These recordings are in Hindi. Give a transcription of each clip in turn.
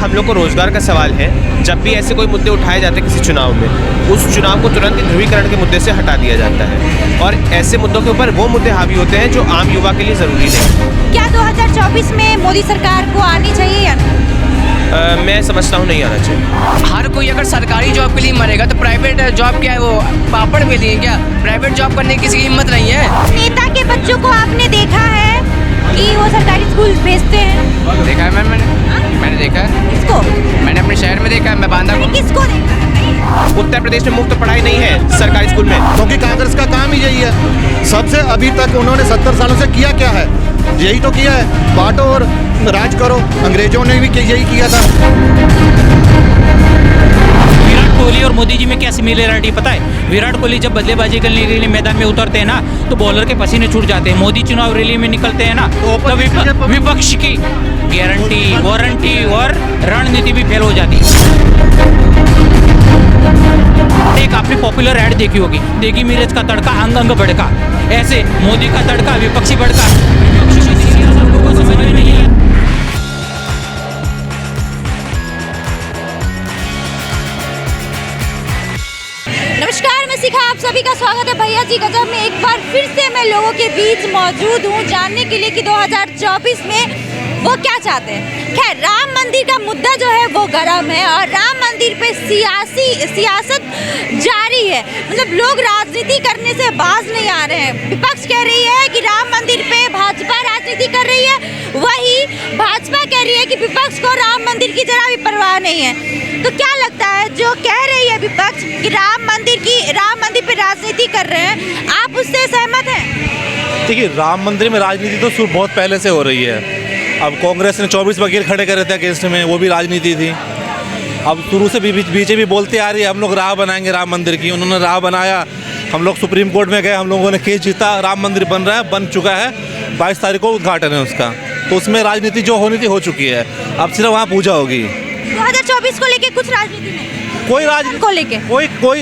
हम लोग को रोजगार का सवाल है। जब भी ऐसे कोई मुद्दे उठाए जाते हैं किसी चुनाव में, उस चुनाव को तुरंत ध्रुवीकरण के मुद्दे से हटा दिया जाता है और ऐसे मुद्दों के ऊपर वो मुद्दे हावी होते हैं जो आम युवा के लिए ज़रूरी नहीं। क्या 2024 में मोदी सरकार को आनी चाहिए या नहीं? मैं समझता हूँ नहीं आना चाहिए। हर कोई अगर सरकारी जॉब के लिए मरेगा तो प्राइवेट जॉब क्या है, वो पापड़ बेली है क्या? प्राइवेट जॉब करने की किसी की हिम्मत नहीं है। नेता के बच्चों को आपने देखा है कि वो सरकारी स्कूल भेजते हैं? देखा है मैम, मैंने देखा है। किसको? मैंने अपने शहर में देखा है, मैं बांदा को। किसको देखा है? उत्तर प्रदेश में मुफ्त पढ़ाई नहीं है सरकारी स्कूल में, क्योंकि कांग्रेस का काम ही यही है। सबसे अभी तक उन्होंने 70 सालों से किया क्या है? यही तो किया है, बांटो और राज करो। अंग्रेजों ने भी यही किया था। विराट कोहली और मोदी जी में क्या सिमिलरिटी पता है? विराट कोहली जब बल्लेबाजी करने के लिए मैदान में उतरते हैं ना, तो बॉलर के पसीने छूट जाते हैं। मोदी चुनाव रैली में निकलते हैं ना, तो विपक्ष की गारंटी, वारंटी और रणनीति भी फेल हो जाती है। एक आपने पॉपुलर ऐड देखी होगी, देगी मिर्च का तड़का अंग अंग भड़का। ऐसे मोदी का तड़का विपक्षी भड़का। लोगों को समझ में नहीं है। नमस्कार, मैं शिखा, आप सभी का स्वागत है भैया जी गजब में। एक बार फिर से मैं लोगों के बीच मौजूद हूँ जानने के लिए कि 2024 में वो क्या चाहते हैं। खैर, राम मंदिर का मुद्दा जो है वो गर्म है और राम मंदिर पे सियासत जारी है। मतलब लोग राजनीति करने से बाज नहीं आ रहे हैं। विपक्ष कह रही है कि राम मंदिर पे भाजपा राजनीति कर रही है, वही भाजपा कह रही है कि विपक्ष को राम मंदिर की जरा भी परवाह नहीं है। तो क्या लगता है, जो कह रही है विपक्ष कि राम मंदिर पे राजनीति कर रहे हैं, आप उससे सहमत हैं? देखिए, राम मंदिर में राजनीति तो शुरू बहुत पहले से हो रही है। अब कांग्रेस ने 24 वकील खड़े करे थे केस में, वो भी राजनीति थी। अब शुरू से बीजेपी बोलते आ रही है हम लोग राह बनाएंगे राम मंदिर की। उन्होंने राह बनाया, हम लोग सुप्रीम कोर्ट में गए, हम लोगों ने केस जीता, राम मंदिर बन रहा है, बन चुका है। 22 तारीख को उद्घाटन है उसका। तो उसमें राजनीति जो होनी थी हो चुकी है, अब सिर्फ वहाँ पूजा होगी। 2024 को लेके कुछ राजनीति नहीं, कोई राजनीति को लेके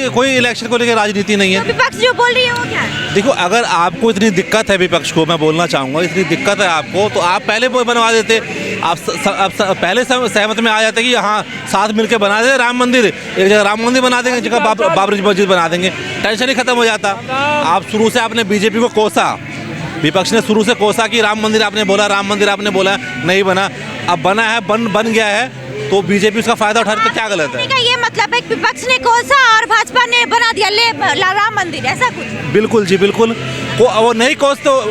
कोई इलेक्शन को लेकर राजनीति नहीं है। तो विपक्ष जो बोल रही है वो क्या है? देखो, अगर आपको इतनी दिक्कत है, विपक्ष को मैं बोलना चाहूँगा, इतनी दिक्कत है आपको, तो आप पहले बनवा देते। आप पहले सहमत में आ जाते कि हाँ साथ मिलकर बना दे राम मंदिर। एक जगह राम मंदिर बना देंगे, जगह बाबरी मस्जिद बना देंगे, टेंशन ही खत्म हो जाता। आप शुरू से आपने बीजेपी को कोसा, विपक्ष ने शुरू से कोसा कि राम मंदिर आपने बोला, राम मंदिर आपने बोला, नहीं बना। अब बना है, बन गया है, तो बीजेपी उसका फायदा उठा रही, तो क्या गलत है? ये मतलब है कि विपक्ष ने कोसा और भाजपा ने बना दिया राम मंदिर, ऐसा कुछ? बिल्कुल जी, बिल्कुल। वो नहीं कोस तो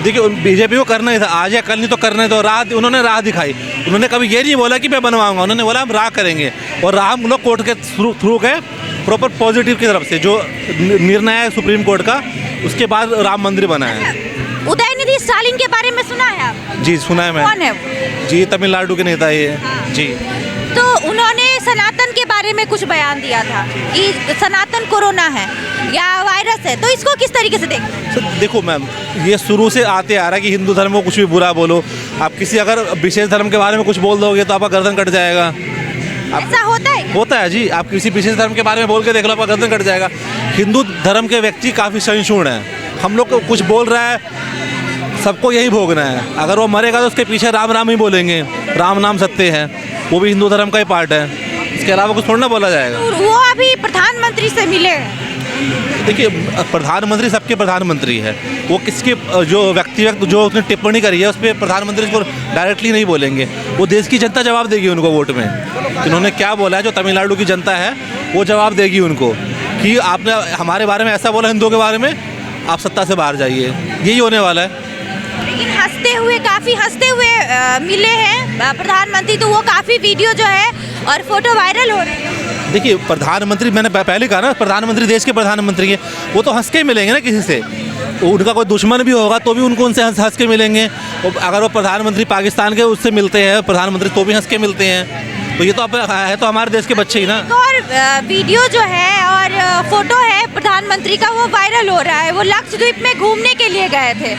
देखिए, बीजेपी को करना ही था, आज या कल नहीं तो करना ही। तो उन्होंने राह दिखाई। उन्होंने कभी ये नहीं बोला कि मैं बनवाऊंगा, उन्होंने बोला हम राह करेंगे। और राह हम लोग कोर्ट के थ्रू गए, प्रॉपर पॉजिटिव की तरफ से जो निर्णय है सुप्रीम कोर्ट का, उसके बाद राम मंदिर बना है। उदयनिधि स्टालिन के बारे में सुना है आप? जी सुना है। मैं कौन है वो? जी, तमिलनाडु के नेता ये। हाँ। जी, तो उन्होंने सनातन के बारे में कुछ बयान दिया था कि सनातन कोरोना है या वायरस है, तो इसको किस तरीके से देखो मैम, ये शुरू से आते आ रहा है कि हिंदू धर्म को कुछ भी बुरा बोलो। आप किसी अगर विशेष धर्म के बारे में कुछ बोल दोगे तो आपका गर्दन कट जाएगा। ऐसा होता है? होता है जी। आप किसी विशेष धर्म के बारे में बोल के देख लो, आपका गर्दन कट जाएगा। हिंदू धर्म के व्यक्ति काफ़ी सहिष्णु हैं। हम लोग को कुछ बोल रहा है, सबको यही भोगना है। अगर वो मरेगा तो उसके पीछे राम राम ही बोलेंगे, राम नाम सत्य है, वो भी हिंदू धर्म का ही पार्ट है। इसके अलावा कुछ थोड़ा ना बोला जाएगा। वो अभी प्रधानमंत्री से मिले। देखिए, प्रधानमंत्री सबके प्रधानमंत्री है। वो किसके जो व्यक्तिगत जो उसने टिप्पणी करी है उस पर प्रधानमंत्री को डायरेक्टली नहीं बोलेंगे। वो देश की जनता जवाब देगी उनको वोट में। इन्होंने क्या बोला है, जो तमिलनाडु की जनता है वो जवाब देगी उनको कि आपने हमारे बारे में ऐसा बोला, हिंदुओं के बारे में, आप सत्ता से बाहर जाइए। यही होने वाला है। लेकिन काफ़ी हंसते हुए मिले हैं प्रधानमंत्री, तो वो काफ़ी वीडियो जो है और फोटो वायरल हो रहे हैं। देखिए, प्रधानमंत्री, मैंने पहले कहा ना, प्रधानमंत्री देश के प्रधानमंत्री हैं, वो तो हंस के मिलेंगे ना किसी से। उनका कोई दुश्मन भी होगा तो भी उनको उनसे हंस के मिलेंगे। अगर वो प्रधानमंत्री पाकिस्तान के उससे मिलते हैं प्रधानमंत्री, तो भी हंस के मिलते हैं। तो ये तो अब है तो हमारे देश के बच्चे ही ना। और वीडियो जो है और फोटो है प्रधानमंत्री का, वो वायरल हो रहा है। वो लक्षद्वीप में घूमने के लिए गए थे,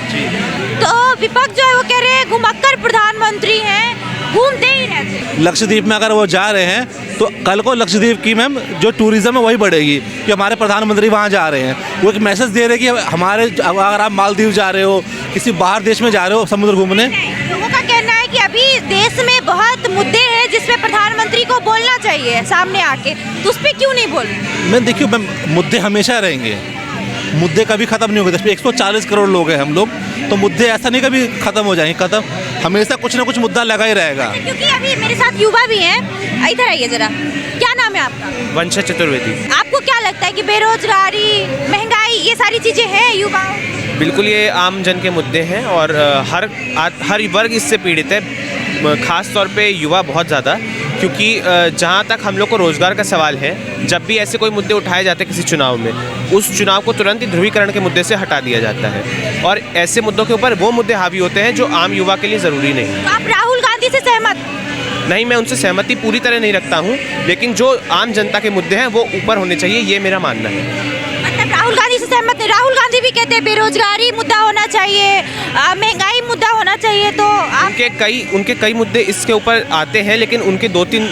तो विपक्ष जो है वो कह रहे हैं घुमक्कर प्रधानमंत्री हैं, घूमते ही रहते। लक्षद्वीप में अगर वो जा रहे हैं तो कल को लक्षद्वीप की मैम जो टूरिज्म है वही बढ़ेगी कि हमारे प्रधानमंत्री वहाँ जा रहे हैं। वो एक मैसेज दे रहे हैं कि हमारे, अगर आप मालदीव जा रहे हो, किसी बाहर देश में जा रहे हो समुद्र घूमने। लोगों का कहना है कि अभी देश में बहुत मुद्दे हैं जिस पे प्रधानमंत्री को बोलना चाहिए सामने आके, तो उस पर क्यों नहीं बोल रहे? मैं देखिए मुद्दे हमेशा रहेंगे, मुद्दे कभी ख़त्म नहीं होंगे। 140 करोड़ लोग हैं हम लोग, तो मुद्दे ऐसा नहीं कभी ख़त्म हो जाएंगे। ख़त्म हमेशा कुछ ना कुछ मुद्दा लगा ही रहेगा। क्योंकि अभी मेरे साथ युवा भी हैं, इधर आइए जरा, क्या नाम है आपका? वंशा चतुर्वेदी। आपको क्या लगता है कि बेरोजगारी, महंगाई, ये सारी चीजें हैं युवाओं? बिल्कुल, ये आम जन के मुद्दे हैं और हर वर्ग इससे पीड़ित है, ख़ास तौर पे युवा बहुत ज़्यादा, क्योंकि जहाँ तक हम लोग को रोज़गार का सवाल है, जब भी ऐसे कोई मुद्दे उठाए जाते हैं किसी चुनाव में, उस चुनाव को तुरंत ही ध्रुवीकरण के मुद्दे से हटा दिया जाता है और ऐसे मुद्दों के ऊपर वो मुद्दे हावी होते हैं जो आम युवा के लिए ज़रूरी नहीं। तो आप राहुल गांधी से सहमत? नहीं, मैं उनसे सहमति पूरी तरह नहीं रखता हूँ, लेकिन जो आम जनता के मुद्दे हैं वो ऊपर होने चाहिए, ये मेरा मानना है। मतलब राहुल गांधी से सहमत नहीं? राहुल गांधी भी कहते हैं बेरोजगारी मुद्दा होना चाहिए, महंगाई मुद्दा होना चाहिए, तो आप... उनके कई मुद्दे इसके ऊपर आते हैं, लेकिन उनके 2-3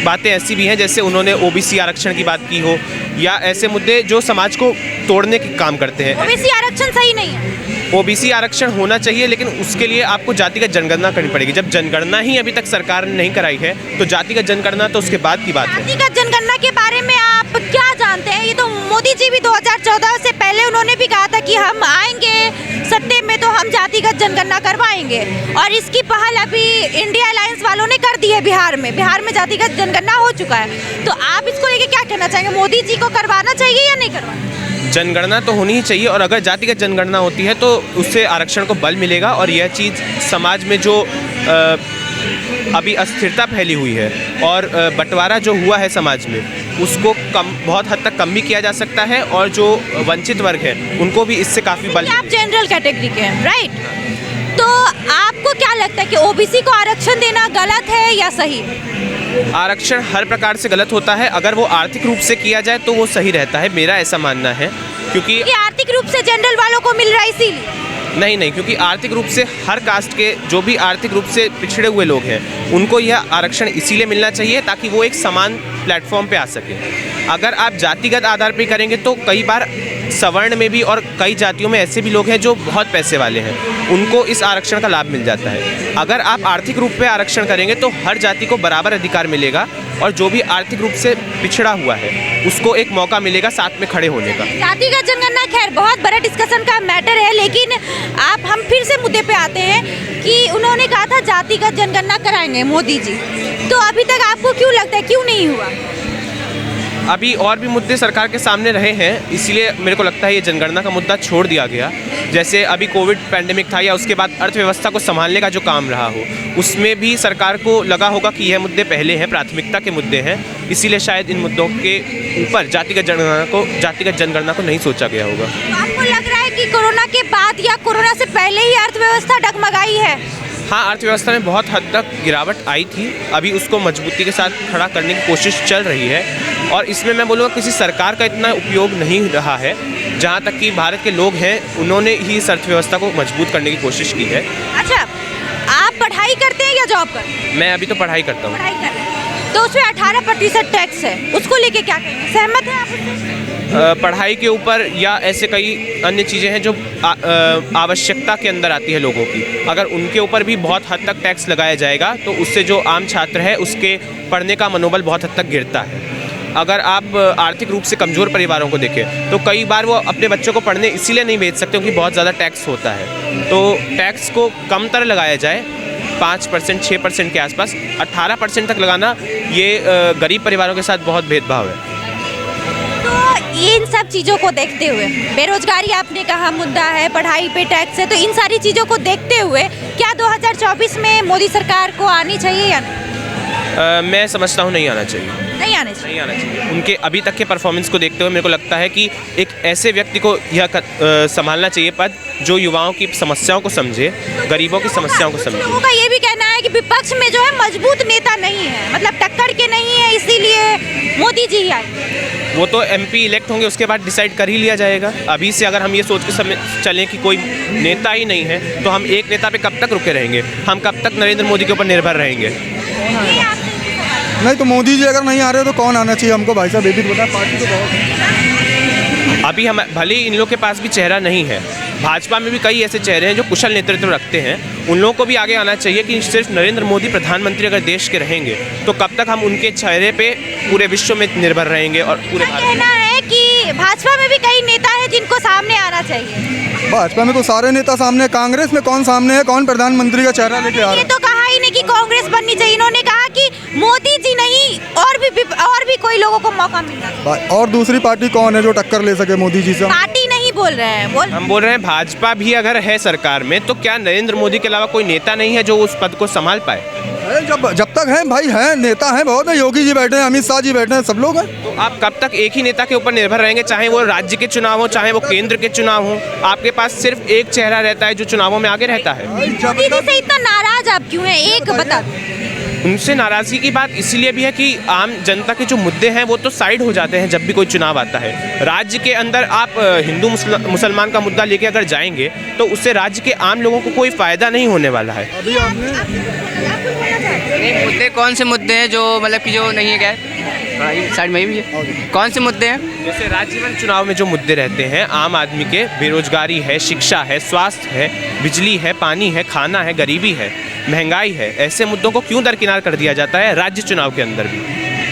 बातें ऐसी भी हैं, जैसे उन्होंने ओबीसी आरक्षण की बात की हो, या ऐसे मुद्दे जो समाज को तोड़ने के काम करते हैं। ओबीसी आरक्षण सही नहीं है? ओबीसी आरक्षण होना चाहिए, लेकिन उसके लिए आपको जातिगत जनगणना करनी पड़ेगी। जब जनगणना ही अभी तक सरकार ने नहीं कराई है, तो जातिगत जनगणना तो उसके बाद की बात है। जातिगत जनगणना के बारे में आप क्या जानते हैं? ये तो मोदी जी भी 2014 से पहले उन्होंने भी कहा था कि हम आएंगे सत्ते में तो हम जातिगत जनगणना करवाएंगे, और इसकी पहल अभी इंडिया अलायंस वालों ने कर दी है। बिहार में जातिगत जनगणना हो चुका है, तो आप इसको लेके क्या कहना चाहेंगे? मोदी जी को करवाना चाहिए या नहीं करवाना? जनगणना तो होनी ही चाहिए, और अगर जातिगत जनगणना होती है तो उससे आरक्षण को बल मिलेगा, और यह चीज़ समाज में जो अभी अस्थिरता फैली हुई है और बंटवारा जो हुआ है समाज में, उसको बहुत हद तक कम भी किया जा सकता है, और जो वंचित वर्ग है उनको भी इससे काफ़ी बल। आप जनरल कैटेगरी के हैं, राइट? तो आपको क्या लगता है कि ओबीसी को आरक्षण देना गलत है या सही? आरक्षण हर प्रकार से गलत होता है, अगर वो आर्थिक रूप से किया जाए तो वो सही रहता है, मेरा ऐसा मानना है। क्योंकि आर्थिक रूप से जनरल वालों को मिल रहा है इसीलिए? नहीं, क्योंकि आर्थिक रूप से हर कास्ट के जो भी आर्थिक रूप से पिछड़े हुए लोग हैं, उनको यह आरक्षण इसीलिए मिलना चाहिए ताकि वो एक समान प्लेटफॉर्म पे आ सके। अगर आप जातिगत आधार पे करेंगे तो कई बार सवर्ण में भी और कई जातियों में ऐसे भी लोग हैं जो बहुत पैसे वाले हैं, उनको इस आरक्षण का लाभ मिल जाता है। अगर आप आर्थिक रूप पे आरक्षण करेंगे तो हर जाति को बराबर अधिकार मिलेगा, और जो भी आर्थिक रूप से पिछड़ा हुआ है उसको एक मौका मिलेगा साथ में खड़े होने का। जातिगत जनगणना खैर बहुत बड़ा डिस्कशन का मैटर है, लेकिन हम फिर से मुद्दे पे आते हैं कि उन्होंने कहा था जातिगत जनगणना कराएंगे मोदी जी, तो अभी तक आपको क्यों लगता है क्यों नहीं हुआ? अभी और भी मुद्दे सरकार के सामने रहे हैं, इसलिए मेरे को लगता है ये जनगणना का मुद्दा छोड़ दिया गया। जैसे अभी कोविड पैंडेमिक था, या उसके बाद अर्थव्यवस्था को संभालने का जो काम रहा हो, उसमें भी सरकार को लगा होगा कि यह मुद्दे पहले हैं, प्राथमिकता के मुद्दे हैं, इसीलिए शायद इन मुद्दों के ऊपर जातिगत जनगणना को नहीं सोचा गया होगा। तो आपको लग रहा है कि कोरोना के बाद या कोरोना से पहले ही अर्थव्यवस्था डगमगाई है? हाँ, अर्थव्यवस्था में बहुत हद तक गिरावट आई थी, अभी उसको मजबूती के साथ खड़ा करने की कोशिश चल रही है, और इसमें मैं बोलूँगा किसी सरकार का इतना उपयोग नहीं रहा है। जहाँ तक कि भारत के लोग हैं, उन्होंने ही इस अर्थव्यवस्था को मजबूत करने की कोशिश की है। अच्छा, आप पढ़ाई करते हैं या जॉब करते हैं? मैं अभी तो पढ़ाई करता हूँ। पढ़ाई कर रहे हैं, तो उसमें 18% टैक्स है, उसको लेके क्या कहेंगे? सहमत हैं आप? पढ़ाई के ऊपर या ऐसे कई अन्य चीज़ें हैं जो आवश्यकता के अंदर आती है लोगों की, अगर उनके ऊपर भी बहुत हद तक टैक्स लगाया जाएगा तो उससे जो आम छात्र है उसके पढ़ने का मनोबल बहुत हद तक गिरता है। अगर आप आर्थिक रूप से कमज़ोर परिवारों को देखें तो कई बार वो अपने बच्चों को पढ़ने इसीलिए नहीं भेज सकते क्योंकि बहुत ज़्यादा टैक्स होता है। तो टैक्स को कम तर लगाया जाए, 5%, 6% के आसपास, 18% तक लगाना ये गरीब परिवारों के साथ बहुत भेदभाव है। इन सब चीज़ों को देखते हुए, बेरोजगारी आपने कहा मुद्दा है, पढ़ाई पे टैक्स है, तो इन सारी चीज़ों को देखते हुए क्या 2024 में मोदी सरकार को आनी चाहिए या नहीं? मैं समझता हूँ नहीं आना चाहिए। नहीं आना चाहिए। उनके अभी तक के परफॉर्मेंस को देखते हुए मेरे को लगता है कि एक ऐसे व्यक्ति को यह संभालना चाहिए पद जो युवाओं की समस्याओं को समझे, गरीबों की समस्याओं को समझे। लोगों का ये भी कहना है कि विपक्ष में जो है मजबूत नेता नहीं है, मतलब टक्कर के नहीं है, इसीलिए मोदी जी आए। वो तो एमपी इलेक्ट होंगे, उसके बाद डिसाइड कर ही लिया जाएगा। अभी से अगर हम ये सोच के चलें कि कोई नेता ही नहीं है तो हम एक नेता पे कब तक रुके रहेंगे? हम कब तक नरेंद्र मोदी के ऊपर निर्भर रहेंगे? नहीं तो मोदी जी अगर नहीं आ रहे तो कौन आना चाहिए हमको? भाई साहब ये भी बता, पार्टी तो बहुत है। अभी हम भले ही इन लोग के पास भी चेहरा नहीं है, भाजपा में भी कई ऐसे चेहरे हैं जो कुशल नेतृत्व रखते हैं। उन लोगों को भी आगे आना चाहिए कि सिर्फ नरेंद्र मोदी प्रधानमंत्री अगर देश के रहेंगे तो कब तक हम उनके चेहरे पे पूरे विश्व में निर्भर रहेंगे और पूरे भारत कहना है कि भाजपा में भी कई नेता हैं जिनको सामने आना चाहिए। भाजपा में तो सारे नेता सामने, कांग्रेस में कौन सामने है, कौन प्रधानमंत्री का चेहरा लेके आ रहा ये है? तो कहा ही नहीं कि कांग्रेस बननी चाहिए, इन्होंने कहा कि मोदी जी नहीं और भी कोई लोगों को मौका मिलना चाहिए। और दूसरी पार्टी कौन है जो टक्कर ले सके मोदी जी से? पार्टी नहीं बोल रहे हैं, हम बोल रहे हैं भाजपा भी अगर है सरकार में तो क्या नरेंद्र मोदी के अलावा कोई नेता नहीं है जो उस पद को संभाल पाए? जब तक है भाई, है नेता है बहुत है, योगी जी बैठे हैं, अमित शाह जी बैठे हैं, सब लोग हैं। तो आप कब तक एक ही नेता के ऊपर निर्भर रहेंगे, चाहे वो राज्य के चुनाव हो चाहे वो केंद्र के चुनाव हो? आपके पास सिर्फ एक चेहरा रहता है जो चुनावों में आगे रहता है। मोदी जी से इतना नाराज आप क्यों हैं, एक बता दो। उनसे नाराजगी की बात इसलिए भी है कि आम जनता के जो मुद्दे हैं वो तो साइड हो जाते हैं जब भी कोई चुनाव आता है। राज्य के अंदर आप हिंदू मुसलमान का मुद्दा लेके अगर जाएंगे तो उससे राज्य के आम लोगों को कोई फायदा नहीं होने वाला है। नहीं, मुद्दे कौन से मुद्दे हैं जो मतलब कि जो नहीं है, क्या साइड में भी है, कौन से मुद्दे हैं? जैसे राज्य में चुनाव में जो मुद्दे रहते हैं आम आदमी के, बेरोजगारी है, शिक्षा है, स्वास्थ्य है, बिजली है, पानी है, खाना है, गरीबी है, महंगाई है, ऐसे मुद्दों को क्यों दरकिनार कर दिया जाता है राज्य चुनाव के अंदर भी?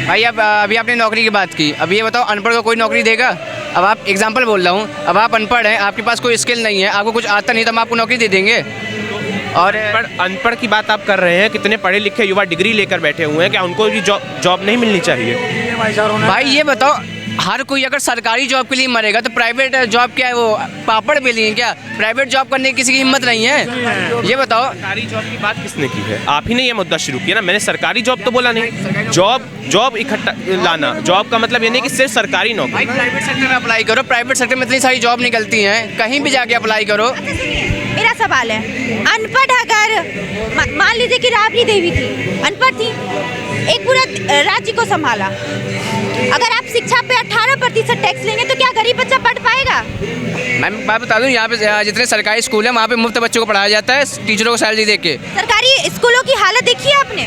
भाई अब अभी आपने नौकरी की बात की, अब ये बताओ अनपढ़ को कोई नौकरी देगा? अब आप एग्जांपल बोल रहा हूँ, अब आप अनपढ़ हैं, आपके पास कोई स्किल नहीं है, आपको कुछ आता नहीं तो हम आपको नौकरी दे देंगे? और अनपढ़ की बात आप कर रहे हैं, कितने पढ़े लिखे युवा डिग्री लेकर बैठे हुए हैं, क्या उनको भी जॉब नहीं मिलनी चाहिए? भाई ये बताओ, हर कोई अगर सरकारी जॉब के लिए मरेगा तो प्राइवेट जॉब क्या है, वो पापड़ बेली है क्या? प्राइवेट जॉब करने की किसी की हिम्मत नहीं है, ये बताओ। सरकारी जॉब की बात किसने की है? आप ही ने ये मुद्दा शुरू किया ना। मैंने सरकारी जॉब तो बोला नहीं, जॉब इकट्ठा लाना। जॉब का मतलब ये नहीं कि सिर्फ सरकारी नौकरी। भाई प्राइवेट सेक्टर में अप्लाई करो, प्राइवेट सेक्टर में इतनी सारी जॉब निकलती हैं, कहीं भी जाके अप्लाई करो। मेरा सवाल है, अनपढ़ अगर मान लीजिए कि राबड़ी देवी थी, अनपढ़ थी, एक पूरा राज्य को संभाला, अगर आप शिक्षा पे 18% टैक्स लेंगे तो क्या गरीब बच्चा पढ़ पाएगा? मैं बात बता दूं, यहाँ पे जितने सरकारी स्कूल हैं वहाँ पे मुफ्त बच्चों को पढ़ाया जाता है, टीचरों को सैलरी दे के। सरकारी स्कूलों की हालत देखी है आपने?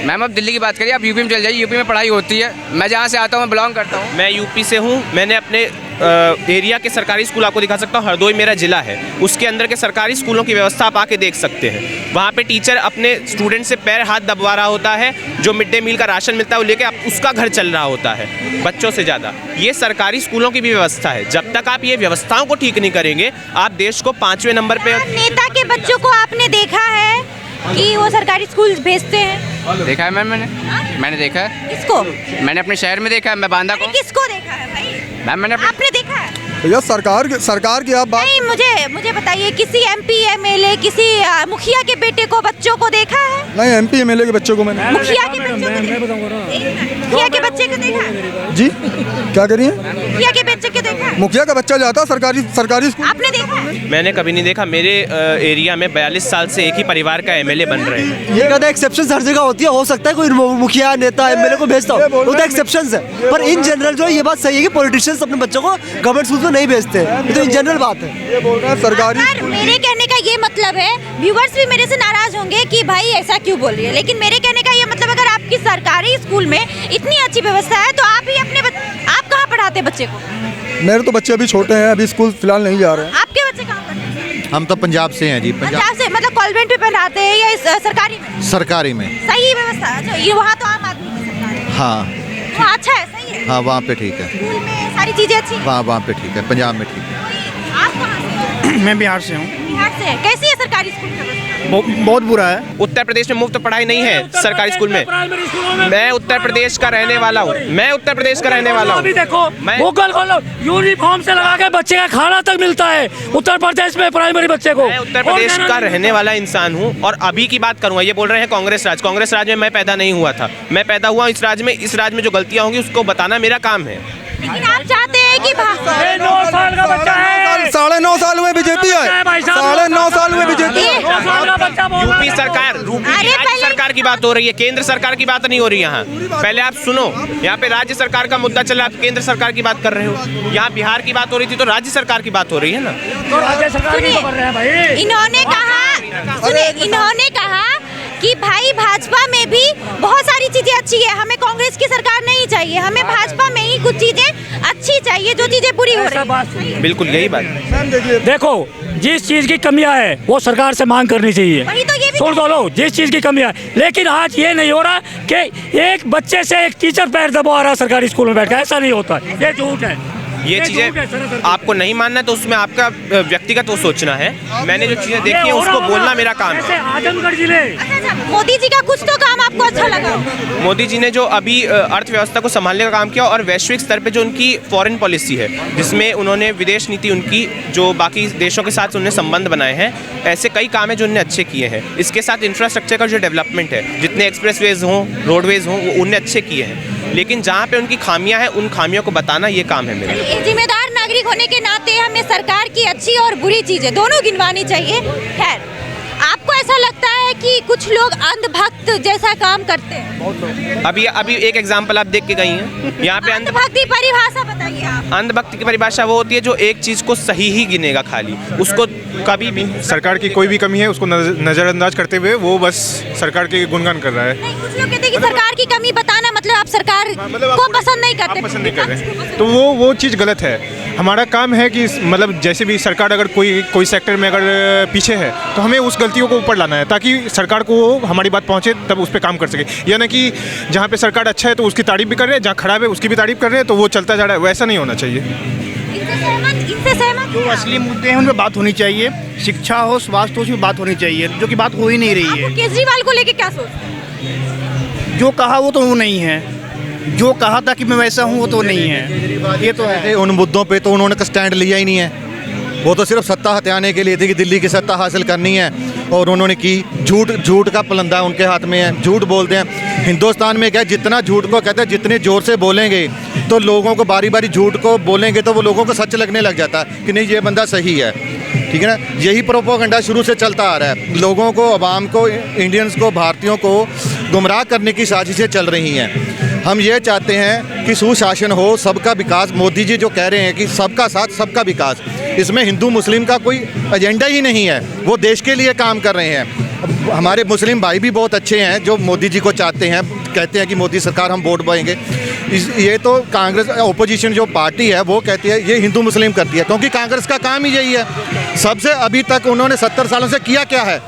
मैम अब दिल्ली की बात करिए, आप यूपी में चल जाइए, यूपी में पढ़ाई होती है। मैं जहाँ से आता हूँ, मैं बिलोंग करता हूँ। मैं यूपी से हूँ, मैंने अपने एरिया के सरकारी स्कूल आपको दिखा सकता हूँ। हरदोई मेरा जिला है, उसके अंदर के सरकारी स्कूलों की व्यवस्था आप आके देख सकते हैं। वहाँ पे टीचर अपने स्टूडेंट से पैर हाथ दबवा रहा होता है, जो मिड डे मील का राशन मिलता है वो लेके उसका घर चल रहा होता है बच्चों से ज़्यादा। ये सरकारी स्कूलों की भी व्यवस्था है। जब तक आप ये व्यवस्थाओं को ठीक नहीं करेंगे, आप देश को 5वें नंबर पे। नेता के बच्चों को आपने देखा है कि वो सरकारी स्कूल भेजते हैं? देखा है मैम, मैंने देखा है। किसको? मैंने अपने शहर में देखा है, मैं बांदा को। किसको देखा है भाई? मैम मैंने आपने देखा है? भैया सरकार की आप बात नहीं, मुझे बताइए, किसी MP MLA, किसी मुखिया के बेटे को, बच्चों को देखा है? नहीं, MP MLA के बच्चों को मैंने। मुखिया के बच्चों को मुखिया के बच्चे को देखा है? जी क्या करिए? मुखिया के बच्चे को देखा है? मुखिया का बच्चा जाता सरकारी स्कूल। आपने देखा है? मैंने कभी नहीं देखा। मेरे एरिया में 42 साल से एक ही परिवार का MLA बन रहे हैं। ये कहता है एक्सेप्शन हर जगह होती है, हो सकता है कोई मुखिया नेता MLA को भेजता हो, वो तो एक्सेप्शन है। पर इन जनरल जो है ये बात सही है कि पॉलिटिशियंस अपने बच्चों को गवर्नमेंट स्कूल में नहीं भेजते, ये तो इन जनरल बात है। ये बोल रहे हैं सरकारी। पर मेरे कहने का ये मतलब है, व्यूवर्स भी मेरे से नाराज होंगे कि भाई ऐसा क्यों बोल रही है, लेकिन मेरे कहने का ये मतलब, अगर आपकी सरकारी स्कूल में इतनी अच्छी व्यवस्था है तो आप ही आप कहाँ पढ़ाते बच्चे को? मेरे तो बच्चे अभी छोटे हैं, अभी स्कूल फिलहाल नहीं जा रहे हैं। आपके बच्चे कहाँ पढ़ते हैं? हम तो पंजाब से हैं जी। पंजाब से, मतलब कॉन्वेंट में पढ़ाते हैं या सरकारी में? सरकारी में। सही व्यवस्था है, ये वहाँ तो आम आदमी की सरकार है। हाँ वहाँ अच्छा है, सही है। हाँ वहाँ पे ठीक है, स्कूल में सारी चीजें अच्छी हैं। वहाँ पे ठीक है, पंजाब में ठीक है। आप कहाँ से? मैं बिहार से हूँ। बिहार से। कैसी है सरकारी स्कूल की व्यवस्था? बहुत बुरा है। उत्तर प्रदेश में मुफ्त पढ़ाई नहीं है सरकारी स्कूल में। मैं उत्तर प्रदेश का रहने वाला हूँ। अभी देखो, गूगल खोलो, यूनिफॉर्म से लगा के बच्चे का खाना तक मिलता है उत्तर प्रदेश में प्राइमरी बच्चे को। मैं उत्तर प्रदेश का रहने वाला इंसान हूँ और अभी की बात करूँगा। ये बोल रहे हैं कांग्रेस राज में मैं पैदा नहीं हुआ था। मैं पैदा हुआ इस राज्य में जो गलतियाँ होंगी उसको बताना मेरा काम है। लेकिन आप चाहते हैं कि 9 साल का बच्चा है, 9.5 साल हुए बीजेपी है, 9.5 साल हुए बीजेपी। यूपी सरकार, राज्य सरकार की बात हो रही है, केंद्र सरकार की बात नहीं हो रही। यहाँ पहले आप सुनो, यहाँ पे राज्य सरकार का मुद्दा चल रहा है, आप केंद्र सरकार की बात कर रहे हो। यहाँ बिहार की बात हो रही थी तो राज्य सरकार की बात हो रही है ना। इन्होंने कहा कि भाई भाजपा में भी बहुत सारी चीजें अच्छी है, हमें कांग्रेस की सरकार नहीं चाहिए, हमें भाजपा में ही कुछ चीजें अच्छी चाहिए, जो चीजें बुरी हो रही है। बिल्कुल यही बात है। देखो जिस चीज की कमियां है वो सरकार से मांग करनी चाहिए। वही तो ये भी सुन लो जिस चीज की कमियां है, लेकिन आज ये नहीं हो रहा कि एक बच्चे से एक टीचर पैर दबा रहा सरकारी स्कूल में बैठ कर, ऐसा नहीं होता, ये झूठ है। ये चीजें आपको नहीं मानना तो उसमें आपका व्यक्तिगत वो सोचना है। मैंने जो चीजें देखी है उसको बोलना मेरा काम है। आजमगढ़ जिले अच्छा, मोदी जी का कुछ तो काम आपको अच्छा लगा? मोदी जी ने जो अभी अर्थव्यवस्था को संभालने का काम किया और वैश्विक स्तर पे जो उनकी फॉरेन पॉलिसी है, जिसमें उन्होंने विदेश नीति उनकी जो बाकी देशों के साथ उन्होंने संबंध बनाए हैं, ऐसे कई काम है जो उन्होंने अच्छे किए हैं। इसके साथ इंफ्रास्ट्रक्चर का जो डेवलपमेंट है, जितने एक्सप्रेसवेज हों, रोडवेज हों, वो उन्होंने अच्छे किए हैं। लेकिन जहाँ पे उनकी खामियां हैं, उन खामियों को बताना ये काम है मेरा। एक जिम्मेदार नागरिक होने के नाते हमें सरकार की अच्छी और बुरी चीजें दोनों गिनवानी चाहिए। खैर, आपको ऐसा लगता है कि कुछ लोग अंधभक्त जैसा काम करते हैं? अभी एक एग्जांपल आप देख के गई हैं। यहाँ पे अंधभक्त की परिभाषा बताइए आप। अंधभक्त की परिभाषा वो होती है जो एक चीज को सही ही गिनेगा, खाली उसको कभी भी सरकार की कोई भी कमी है उसको नजरअंदाज करते हुए वो बस सरकार के गुणगान कर रहा है। नहीं, कुछ लोग कहते हैं कि सरकार की कमी बताना मतलब आप सरकार को पसंद नहीं करते। पसंद नहीं कर रहे, तो वो चीज़ गलत है। हमारा काम है कि मतलब जैसे भी सरकार अगर कोई सेक्टर में अगर पीछे है तो हमें उस गलतियों को ऊपर लाना है, ताकि सरकार को हमारी बात पहुंचे, तब उस पर काम कर सके। या ना कि जहाँ पे सरकार अच्छा है तो उसकी तारीफ भी कर रहे हैं, जहाँ खराब है उसकी भी तारीफ कर रहे हैं, तो वो चलता जा रहा है। वैसा नहीं होना चाहिए। इनसे सहमत जो असली मुद्दे हैं उन पर बात होनी चाहिए। शिक्षा हो, स्वास्थ्य हो, उसमें बात होनी चाहिए, जो कि बात हो ही नहीं रही है। केजरीवाल को लेके क्या सोचते हैं? जो कहा वो तो वो नहीं है, जो कहा था कि मैं वैसा हूँ वो तो नहीं है, ये तो है। उन मुद्दों पे तो उन्होंने स्टैंड लिया ही नहीं है। वो तो सिर्फ सत्ता हथियाने के लिए थी कि दिल्ली की सत्ता हासिल करनी है, और उन्होंने की। झूठ का पलंदा उनके हाथ में है, झूठ बोलते हैं। हिंदुस्तान में क्या, जितना झूठ को कहते हैं, जितने ज़ोर से बोलेंगे तो लोगों को बारी बारी झूठ को बोलेंगे तो वो लोगों को सच लगने लग जाता है कि नहीं ये बंदा सही है। ठीक है ना, यही प्रोपोगंडा शुरू से चलता आ रहा है। लोगों को, अवाम को, इंडियंस को, भारतीयों को गुमराह करने की साजिशें चल रही हैं। हम ये चाहते हैं कि सुशासन हो, सबका विकास। मोदी जी जो कह रहे हैं कि सबका साथ सबका विकास, इसमें हिंदू मुस्लिम का कोई एजेंडा ही नहीं है। वो देश के लिए काम कर रहे हैं। हमारे मुस्लिम भाई भी बहुत अच्छे हैं जो मोदी जी को चाहते हैं, कहते हैं कि मोदी सरकार हम वोट पाएंगे। ये तो कांग्रेस ओपोजिशन जो पार्टी है वो कहती है, ये हिंदू मुस्लिम करती है, क्योंकि कांग्रेस का काम ही यही है। सबसे अभी तक उन्होंने 70 सालों से किया क्या है,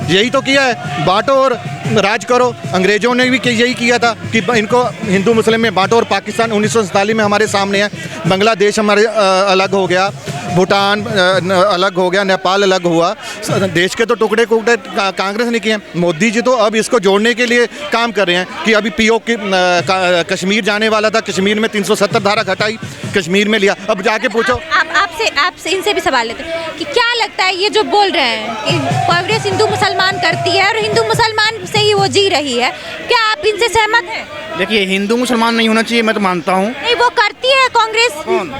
यही तो किया है, बांटो और राज करो। अंग्रेजों ने भी यही किया था कि इनको हिंदू मुस्लिम में बांटो, और पाकिस्तान 1947 में हमारे सामने है। बांग्लादेश हमारे अलग हो गया, भूटान अलग हो गया, नेपाल अलग हुआ। देश के तो टुकड़े कांग्रेस ने किए। मोदी जी तो अब इसको जोड़ने के लिए काम कर रहे हैं कि अभी पीओके कश्मीर जाने वाला था, कश्मीर में 370 धारा घटाई, कश्मीर में लिया। अब जाके पूछो, आपसे इनसे भी सवाल लेते हैं कि क्या लगता है ये जो बोल रहे हैं कि कांग्रेस हिंदू मुसलमान करती है और हिंदू मुसलमान से ही वो जी रही है, क्या आप इनसे सहमत हैं? देखिए, हिंदू मुसलमान नहीं होना चाहिए, मैं तो मानता हूँ। नहीं, वो करती है कांग्रेस। कौन?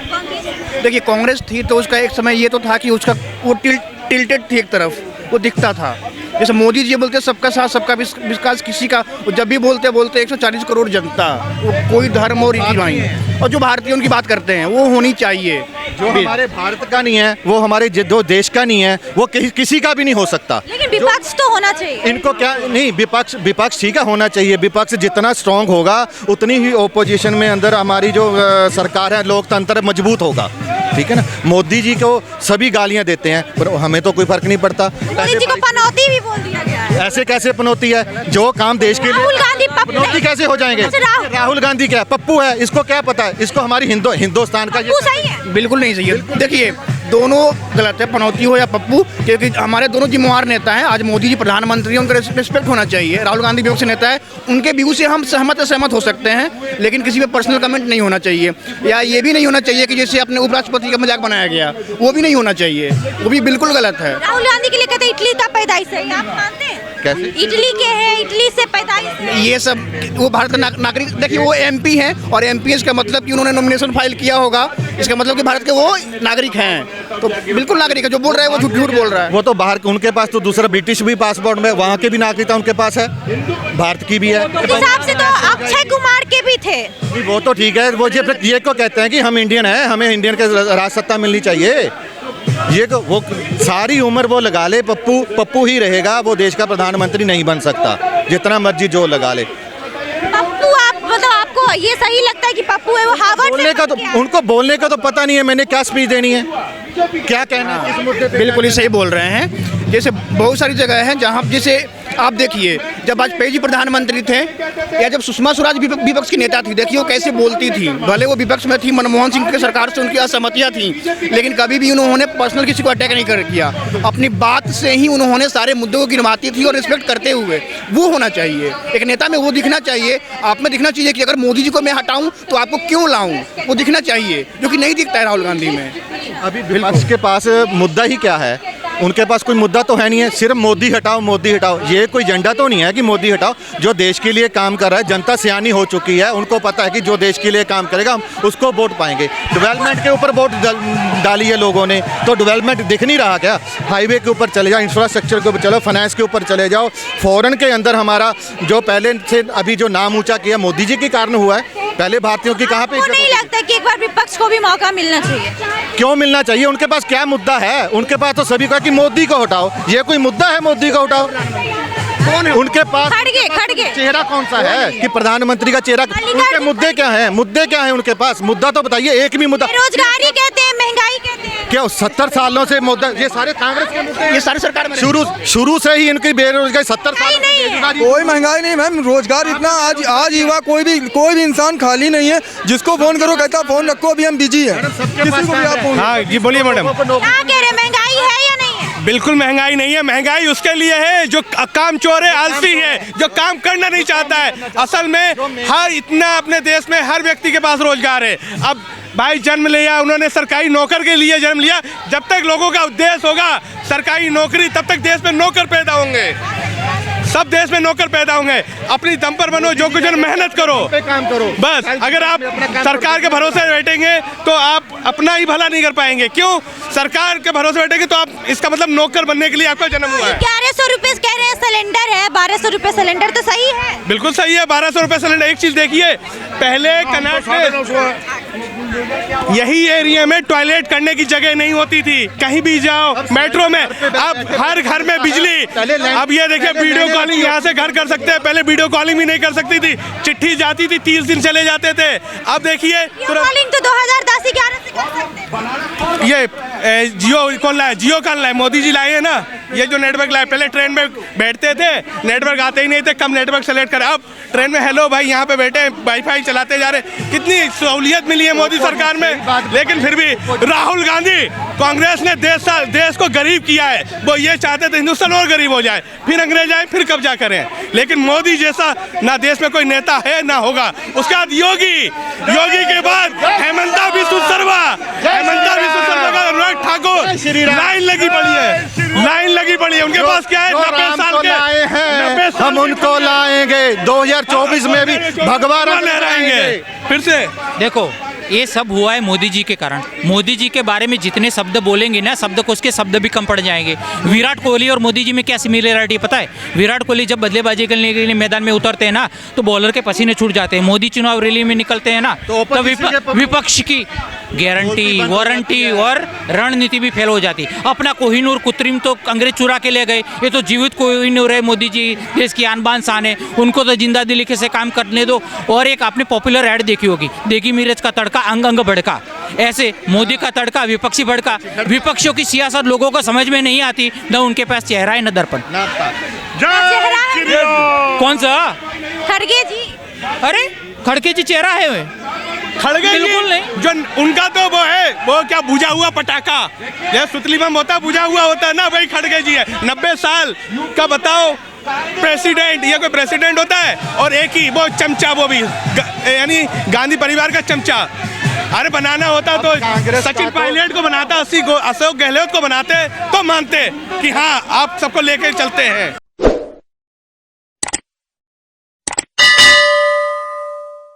देखिए, कांग्रेस थी तो उसका एक समय ये तो था कि उसका वो टिल्टेड थी एक तरफ, वो दिखता था। जैसे मोदी जी बोलते सबका साथ सबका विकास, किसी का जब भी बोलते 140 करोड़ जनता, वो कोई धर्म और रीति नहीं, और जो भारतीय उनकी बात करते हैं वो होनी चाहिए। जो हमारे भारत का नहीं है, वो हमारे जो देश का नहीं है, वो किसी का भी नहीं हो सकता। लेकिन विपक्ष तो होना चाहिए। इनको क्या नहीं, विपक्ष ठीक है होना चाहिए। विपक्ष जितना स्ट्रांग होगा उतनी ही ओपोजिशन में अंदर हमारी जो सरकार है, लोकतंत्र मजबूत होगा। ठीक है ना, मोदी जी को सभी गालियां देते हैं पर हमें तो कोई फर्क नहीं पड़ता। मोदी जी को पनौती भी बोल दिया गया है। ऐसे कैसे पनौती है? जो काम देश के लिए, राहुल गांधी पनौती कैसे हो जाएंगे? राहुल गांधी क्या पप्पू है? इसको क्या पता है? इसको हमारी हिंदुस्तान का सही है, बिल्कुल नहीं सही है। देखिए, दोनों गलत है, पनौती हो या पप्पू, क्योंकि हमारे दोनों जिम्मेवार नेता हैं। आज मोदी जी प्रधानमंत्री हैं, उनका रिस्पेक्ट होना चाहिए। राहुल गांधी विपक्ष नेता है, उनके व्यू से हम सहमत हो सकते हैं, लेकिन किसी पे पर्सनल कमेंट नहीं होना चाहिए। या ये भी नहीं होना चाहिए कि जैसे अपने उपराष्ट्रपति का मजाक बनाया गया, वो भी नहीं होना चाहिए, वो भी बिल्कुल गलत है। राहुल गांधी के लिए कहते हैं इटली का पैदाइश है, आप मानते हैं? कैसे? इटली के हैं, इटली से पैदाइश है। ये सब वो भारत का नागरिक, देखिए वो MP हैं, और MP का मतलब कि उन्होंने नॉमिनेशन फाइल किया होगा, इसका मतलब कि भारत के वो नागरिक हैं, तो बिल्कुल नागरिक है। जो बोल रहा है वो झूठ बोल रहा है। वो तो बाहर, उनके पास तो दूसरा ब्रिटिश भी पासपोर्ट में, वहाँ के भी नागरिकता उनके पास है, भारत की भी है। उस हिसाब से तो अक्षय कुमार के भी थे। वो तो ठीक है, वो ये को कहते हैं कि हम इंडियन हैं, हमें इंडियन के राजसत्ता मिलनी चाहिए। ये वो सारी उम्र वो लगा ले, पप्पू ही रहेगा, वो देश का प्रधानमंत्री नहीं बन सकता, जितना मर्जी जोर लगा ले। पप्पू आपको ये सही लगता है कि पप्पू है वो हार्वर्ड बोलने का तो उनको बोलने का तो पता नहीं है मैंने क्या स्पीच देनी है, क्या कहना है इस मुद्दे पे। बिल्कुल ही सही बोल रहे हैं। जैसे बहुत सारी जगह हैं जहाँ जैसे आप देखिए जब वाजपेयी जी प्रधानमंत्री थे या जब सुषमा स्वराज विपक्ष की नेता थी, देखिए वो कैसे बोलती थी। भले वो विपक्ष में थी, मनमोहन सिंह की सरकार से उनकी असहमतियाँ थी, लेकिन कभी भी उन्होंने पर्सनल किसी को अटैक नहीं किया। अपनी बात से ही उन्होंने सारे मुद्दों को गिनवाती थी और रिस्पेक्ट करते हुए। वो होना चाहिए एक नेता में, वो दिखना चाहिए। आप में दिखना चाहिए कि अगर मोदी जी को मैं हटाऊं तो आपको क्यों लाऊं, वो दिखना चाहिए, जो कि नहीं दिखता है राहुल गांधी में। अभी विपक्ष के पास मुद्दा ही क्या है, उनके पास कोई मुद्दा तो है नहीं है, सिर्फ मोदी हटाओ मोदी हटाओ। ये कोई एजेंडा तो नहीं है कि मोदी हटाओ। जो देश के लिए काम कर रहा है, जनता सियानी हो चुकी है, उनको पता है कि जो देश के लिए काम करेगा हम उसको वोट पाएंगे। डेवलपमेंट के ऊपर वोट डाली है लोगों ने, तो डेवलपमेंट दिख नहीं रहा क्या? हाईवे के ऊपर चले जाओ, इंफ्रास्ट्रक्चर के ऊपर चलो, फाइनेंस के ऊपर चले जाओ। फॉरेन के अंदर हमारा जो पहले से अभी जो नाम ऊंचा किया मोदी जी के कारण हुआ है। पहले भारतीयों की कहाँ पे? नहीं लगता कि एक बार विपक्ष को भी मौका मिलना चाहिए? क्यों मिलना चाहिए? उनके पास क्या मुद्दा है? उनके पास तो सभी का कि मोदी को हटाओ। ये कोई मुद्दा है मोदी को हटाओ? कौन है उनके पास? खड़गे चेहरा कौन सा है कि प्रधानमंत्री का चेहरा? उनके मुद्दे क्या हैं? मुद्दे क्या हैं उनके पास? मुद्दा तो बताइए, एक भी मुद्दा। बेरोजगारी कहते हैं, महंगाई कहते हैं। क्या 70 सालों से मुद्दा? ये सारे कांग्रेस के मुद्दे, ये सारी सरकार में शुरू से ही इनकी बेरोजगारी 70 साल। कोई महंगाई नहीं मैम, रोजगार इतना आज युवा कोई भी इंसान खाली नहीं है। जिसको फोन करो कहता फोन रखो अभी हम बिजी है। किसी को भी आप फोन। हाँ जी बोलिए मैडम। क्या कह रहे, महंगाई है या नहीं है? बिल्कुल महंगाई नहीं है। महंगाई उसके लिए है जो काम चोर है, आलसी है, जो काम करना नहीं चाहता है। असल में हर इतना अपने देश में हर व्यक्ति के पास रोजगार है। अब भाई जन्म लिया उन्होंने सरकारी नौकर के लिए जन्म लिया। जब तक लोगों का उद्देश्य होगा सरकारी नौकरी, तब तक देश में नौकर पैदा होंगे। सब देश में नौकर पैदा होंगे। अपनी दम पर बनो, जो कुछ मेहनत करो, काम करो। बस अगर आप सरकार के भरोसे बैठेंगे तो आप अपना ही भला नहीं कर पाएंगे। क्यों? सरकार के भरोसे बैठेंगे तो आप, इसका मतलब नौकर बनने के लिए आपका जन्म हुआ है। 1100 रुपए कह रहे हैं सिलेंडर है, 1200 रुपए सिलेंडर, तो सही है? बिल्कुल सही है, 1200 रुपए सिलेंडर। एक चीज देखिए, पहले कनाट में यही एरिया में टॉयलेट करने की जगह नहीं होती थी। कहीं भी जाओ मेट्रो में, अब हर घर में बिजली। अब ये देखिए वीडियो कॉलिंग यहाँ से घर कर सकते हैं। पहले वीडियो कॉलिंग भी नहीं कर सकती थी, चिट्ठी जाती थी, 30 दिन चले जाते थे। अब देखिए कॉलिंग तो 2010-11 से कर सकते हैं। ये जियो कौन लाया? जियो कौन लाया? मोदी जी लाए हैं ना ये जो नेटवर्क लाए। पहले ट्रेन में बैठते थे, नेटवर्क आते ही नहीं थे, कम नेटवर्क सेलेक्ट करें। अब ट्रेन में हेलो भाई यहाँ पे बैठे, वाईफाई चलाते जा रहे। कितनी सहूलियत मिली है मोदी सरकार में। लेकिन फिर भी राहुल गांधी, कांग्रेस ने देश को गरीब किया है। वो ये चाहते थे हिंदुस्तान और गरीब हो जाए, फिर अंग्रेज आए, फिर कब्जा करें। लेकिन मोदी जैसा ना देश में कोई नेता है ना होगा। उसके बाद योगी के बाद हेमंता बिस्वा शर्मा, का अनुराग ठाकुर। लाइन लगी पड़ी है उनके पास। क्या है? 90 साल के लाए हैं, हम उनको लाएंगे 2024 में भी भगवान लहराएंगे फिर से। देखो ये सब हुआ है मोदी जी के कारण। मोदी जी के बारे में जितने शब्द बोलेंगे ना, शब्द को उसके शब्द भी कम पड़ जाएंगे। विराट कोहली और मोदी जी में क्या सिमिलरिटी पता है? विराट कोहली जब बल्लेबाजी करने के लिए मैदान में उतरते हैं ना, तो बॉलर के पसीने छूट जाते हैं। मोदी चुनाव रैली में निकलते हैं ना, तो विपक्ष की गारंटी, वारंटी और रणनीति भी फेल हो जाती। अपना कोहिनूर कृत्रिम तो अंग्रेज चुरा के ले गए, ये तो जीवित कोहिनूर है मोदी जी, देश की आन बान शान है। उनको तो जिंदा दिली से काम करने दो। और एक आपने पॉपुलर ऐड देखी होगी, देगी मिर्च का तड़का अंग अंग भड़का। ऐसे मोदी का तड़का, विपक्षी भड़का। विपक्षियों की सियासत लोगों को समझ में नहीं आती, न उनके पास चेहरा है न दर्पण। कौन सा? खड़गे जी। अरे खड़गे जी चेहरा है वे? खड़गे बिल्कुल नहीं। जो उनका तो वो है, वो क्या बुझा हुआ पटाखा, ये सुतली बम होता बुझा हुआ होता है ना, वही खड़गे जी है। 90 साल का बताओ प्रेसिडेंट, ये कोई प्रेसिडेंट होता है? और एक ही वो चमचा, वो भी यानी गांधी परिवार का चमचा। अरे बनाना होता तो सचिन पायलट को बनाता, अशोक गहलोत को बनाते, तो मानते कि हाँ आप सबको लेकर चलते हैं।